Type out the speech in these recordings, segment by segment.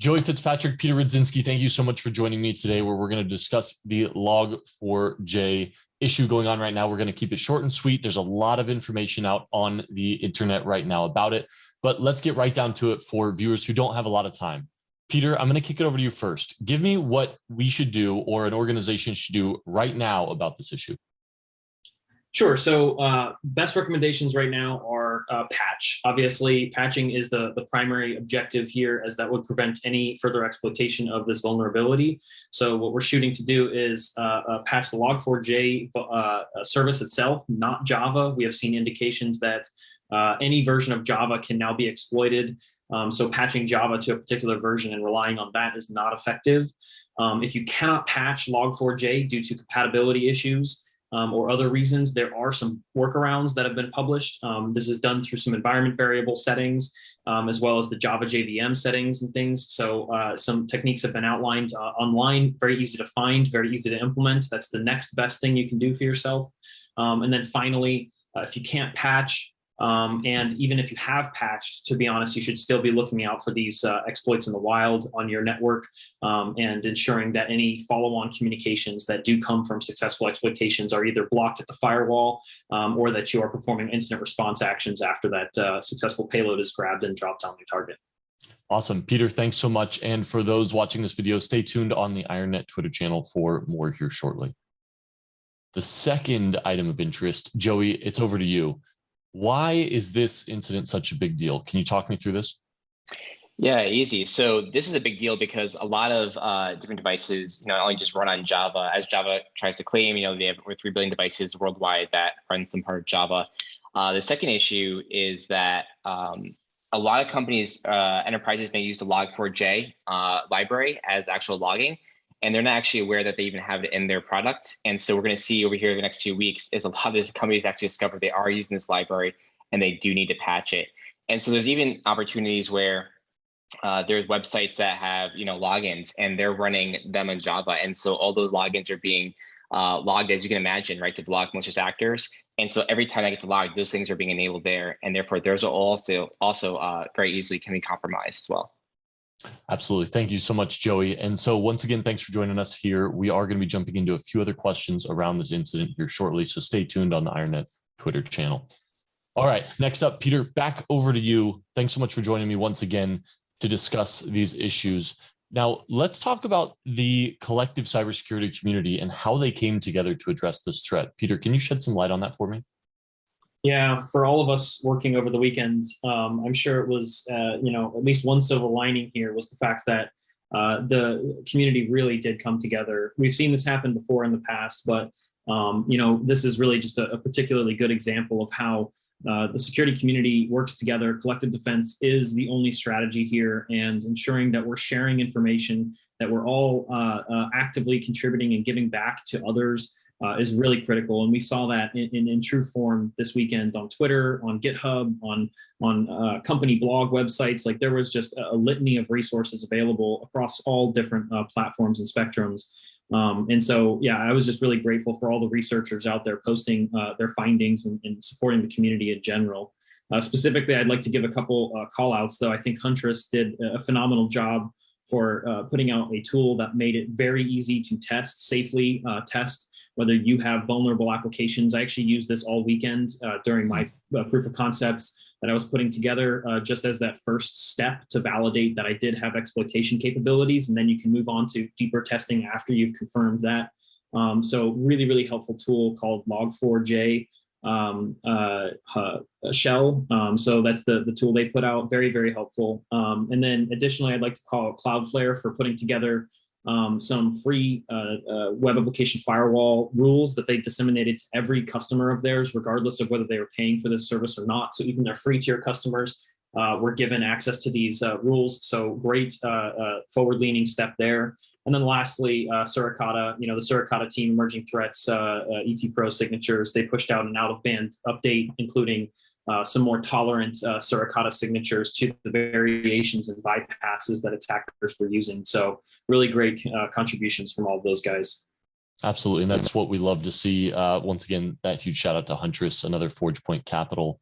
Joey Fitzpatrick, Peter Rudzinski, thank you so much for joining me today, where we're going to discuss the Log4j issue going on right now. We're going to keep it short and sweet. There's a lot of information out on the internet right now about it, but let's get right down to it for viewers who don't have a lot of time. Peter, I'm going to kick it over to you first. Give me what we should do or an organization should do right now about this issue. Sure. So best recommendations right now are patch. Obviously, patching is the primary objective here, as that would prevent any further exploitation of this vulnerability. So what we're shooting to do is patch the Log4j service itself, not Java. We have seen indications that any version of Java can now be exploited. So patching Java to a particular version and relying on that is not effective. If you cannot patch Log4j due to compatibility issues, or other reasons, there are some workarounds that have been published. This is done through some environment variable settings, as well as the Java JVM settings and things. So some techniques have been outlined online, very easy to find, very easy to implement. That's the next best thing you can do for yourself. And then finally, if you can't patch, and even if you have patched, to be honest, you should still be looking out for these exploits in the wild on your network, and ensuring that any follow-on communications that do come from successful exploitations are either blocked at the firewall, or that you are performing incident response actions after that successful payload is grabbed and dropped on your target. Awesome. Peter, thanks so much. And for those watching this video, stay tuned on the IronNet Twitter channel for more here shortly. The second item of interest, Joey, it's over to you. Why is this incident such a big deal? Can you talk me through this? Yeah, easy. So this is a big deal because a lot of different devices, not only just run on Java, as Java tries to claim, they have over 3 billion devices worldwide that run some part of Java. The second issue is that a lot of companies, enterprises may use the Log4j library as actual logging, and they're not actually aware that they even have it in their product. And so we're going to see over here in the next few weeks is a lot of these companies actually discover they are using this library and they do need to patch it. And so there's even opportunities where there's websites that have logins and they're running them in Java. And so all those logins are being logged, as you can imagine, right, to block malicious actors. And so every time that gets logged, those things are being enabled there. And therefore, those are also very easily can be compromised as well. Absolutely. Thank you so much, Joey. And so once again, thanks for joining us here. We are going to be jumping into a few other questions around this incident here shortly. So stay tuned on the IronNet Twitter channel. All right. Next up, Peter, back over to you. Thanks so much for joining me once again to discuss these issues. Now, let's talk about the collective cybersecurity community and how they came together to address this threat. Peter, can you shed some light on that for me? Yeah, for all of us working over the weekend, I'm sure it was, at least one silver lining here was the fact that the community really did come together. We've seen this happen before in the past, but, this is really just a particularly good example of how the security community works together. Collective defense is the only strategy here, and ensuring that we're sharing information, that we're all actively contributing and giving back to others is really critical. And we saw that in true form this weekend on Twitter, on GitHub, on company blog websites. Like, there was just a litany of resources available across all different platforms and spectrums. And so, yeah, I was just really grateful for all the researchers out there posting their findings and supporting the community in general. Specifically, I'd like to give a couple call outs, though. I think Huntress did a phenomenal job for putting out a tool that made it very easy to safely test whether you have vulnerable applications. I actually used this all weekend during my proof of concepts that I was putting together, just as that first step to validate that I did have exploitation capabilities. And then you can move on to deeper testing after you've confirmed that. So really, really helpful tool called Log4j shell. So that's the tool they put out. Very, very helpful. And then additionally, I'd like to call out Cloudflare for putting together some free web application firewall rules that they disseminated to every customer of theirs, regardless of whether they were paying for this service or not. So even their free tier customers were given access to these rules. So great forward-leaning step there. And then lastly, Suricata, the Suricata team, Emerging Threats, ET Pro signatures, they pushed out an out-of-band update, including some more tolerant Suricata signatures to the variations and bypasses that attackers were using. So really great contributions from all of those guys. Absolutely. And that's what we love to see. Once again, that huge shout out to Huntress, another ForgePoint Capital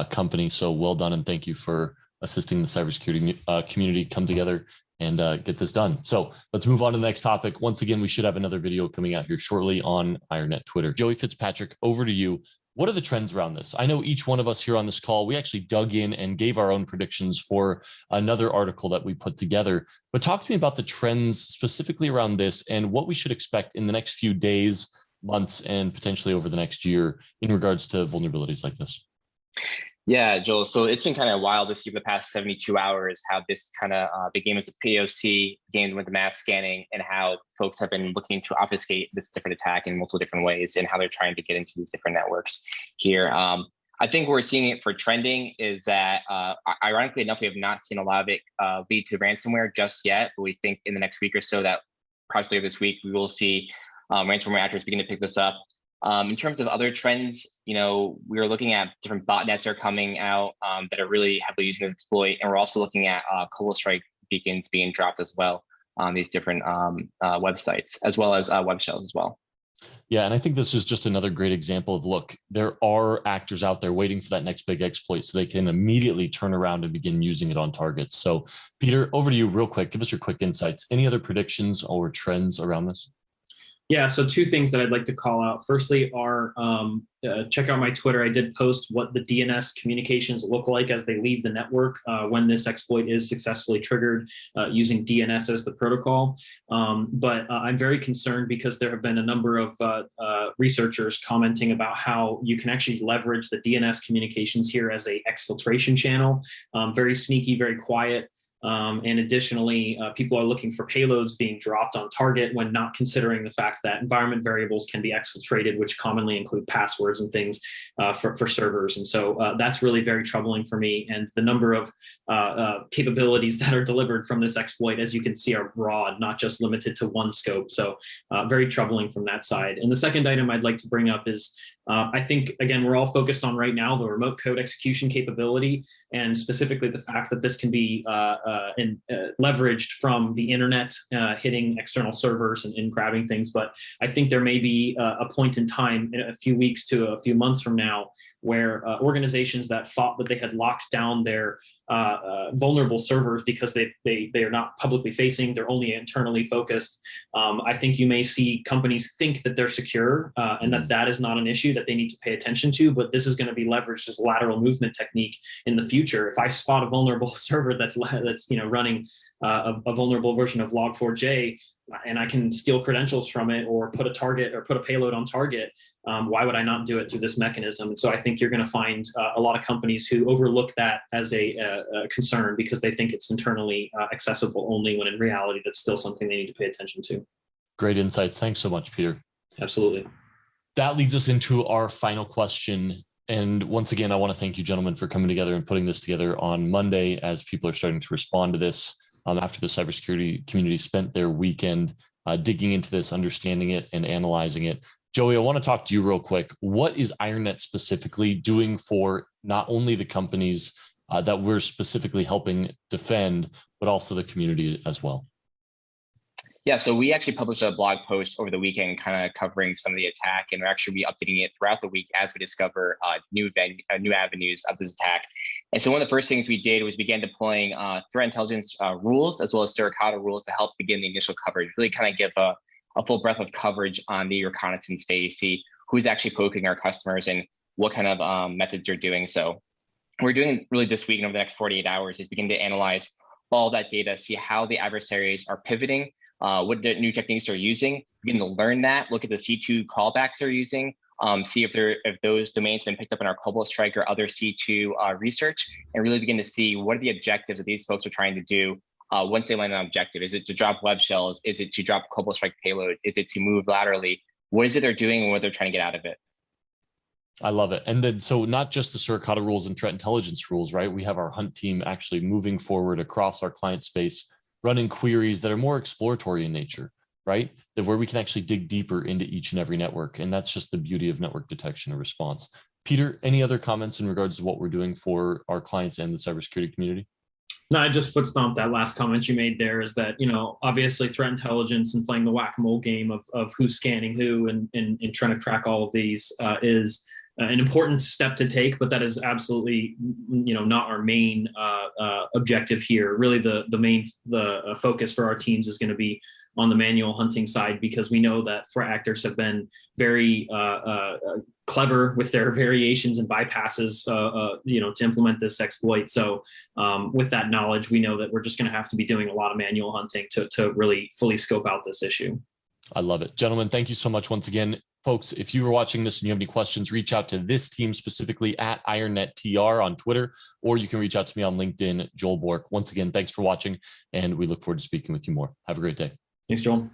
company. So well done. And thank you for assisting the cybersecurity community come together and get this done. So let's move on to the next topic. Once again, we should have another video coming out here shortly on IronNet Twitter. Joey Fitzpatrick, over to you. What are the trends around this? I know each one of us here on this call, we actually dug in and gave our own predictions for another article that we put together. But talk to me about the trends specifically around this and what we should expect in the next few days, months, and potentially over the next year in regards to vulnerabilities like this. Yeah, Joel. So it's been kind of wild to see the past 72 hours how this kind of began as a POC, began with the mass scanning, and how folks have been looking to obfuscate this different attack in multiple different ways, and how they're trying to get into these different networks here. I think we're seeing it for trending is that, ironically enough, we have not seen a lot of it lead to ransomware just yet. But we think in the next week or so, that perhaps later this week, we will see ransomware actors begin to pick this up. In terms of other trends, we are looking at different botnets that are coming out that are really heavily using this exploit. And we're also looking at Cobalt Strike beacons being dropped as well on these different websites, as well as web shells as well. Yeah, and I think this is just another great example of, look, there are actors out there waiting for that next big exploit so they can immediately turn around and begin using it on targets. So Peter, over to you real quick. Give us your quick insights. Any other predictions or trends around this? Yeah, so two things that I'd like to call out. Firstly are check out my Twitter. I did post what the DNS communications look like as they leave the network when this exploit is successfully triggered using DNS as the protocol. But I'm very concerned because there have been a number of researchers commenting about how you can actually leverage the DNS communications here as a exfiltration channel. Very sneaky, very quiet. And additionally, people are looking for payloads being dropped on target when not considering the fact that environment variables can be exfiltrated, which commonly include passwords and things for servers. And so that's really very troubling for me. And the number of capabilities that are delivered from this exploit, as you can see, are broad, not just limited to one scope. So very troubling from that side. And the second item I'd like to bring up is I think, again, we're all focused on right now the remote code execution capability, and specifically the fact that this can be leveraged from the internet, hitting external servers and grabbing things. But I think there may be a point in time, in a few weeks to a few months from now, where organizations that thought that they had locked down their vulnerable servers because they are not publicly facing, they're only internally focused. I think you may see companies think that they're secure and that is not an issue that they need to pay attention to, but this is going to be leveraged as lateral movement technique in the future. If I spot a vulnerable server that's running a vulnerable version of Log4j, and I can steal credentials from it or put a payload on target, why would I not do it through this mechanism? And so I think you're going to find a lot of companies who overlook that as a concern because they think it's internally accessible only, when in reality that's still something they need to pay attention to. Great insights. Thanks so much, Peter. Absolutely. That leads us into our final question. And once again, I want to thank you, gentlemen, for coming together and putting this together on Monday as people are starting to respond to this. After the cybersecurity community spent their weekend digging into this, understanding it, and analyzing it. Joey, I want to talk to you real quick. What is IronNet specifically doing for not only the companies that we're specifically helping defend, but also the community as well? Yeah, so we actually published a blog post over the weekend kind of covering some of the attack, and we're actually updating it throughout the week as we discover new avenues of this attack. And so one of the first things we did was began deploying threat intelligence rules, as well as Suricata rules, to help begin the initial coverage, really kind of give a full breadth of coverage on the reconnaissance phase, see who's actually poking our customers and what kind of methods they're doing. So we're doing really this week and over the next 48 hours is begin to analyze all that data, see how the adversaries are pivoting, what the new techniques they're using, begin to learn that, look at the C2 callbacks they're using, see if those domains have been picked up in our Cobalt Strike or other C2 research, and really begin to see what are the objectives that these folks are trying to do once they land an objective. Is it to drop web shells? Is it to drop Cobalt Strike payloads? Is it to move laterally? What is it they're doing and what they're trying to get out of it? I love it. And then, so not just the Suricata rules and threat intelligence rules, right? We have our hunt team actually moving forward across our client space, running queries that are more exploratory in nature, right? That where we can actually dig deeper into each and every network. And that's just the beauty of network detection and response. Peter, any other comments in regards to what we're doing for our clients and the cybersecurity community? No, I just foot stomped that last comment you made there, is that, obviously threat intelligence and playing the whack-a-mole game of who's scanning who and trying to track all of these is an important step to take, but that is absolutely, not our main objective here. Really, the focus for our teams is going to be on the manual hunting side, because we know that threat actors have been very clever with their variations and bypasses, to implement this exploit. So with that knowledge, we know that we're just going to have to be doing a lot of manual hunting to really fully scope out this issue. I love it. Gentlemen, thank you so much once again. Folks, if you were watching this and you have any questions, reach out to this team specifically at IronNetTR on Twitter, or you can reach out to me on LinkedIn, Joel Bork. Once again, thanks for watching, and we look forward to speaking with you more. Have a great day. Thanks, Joel.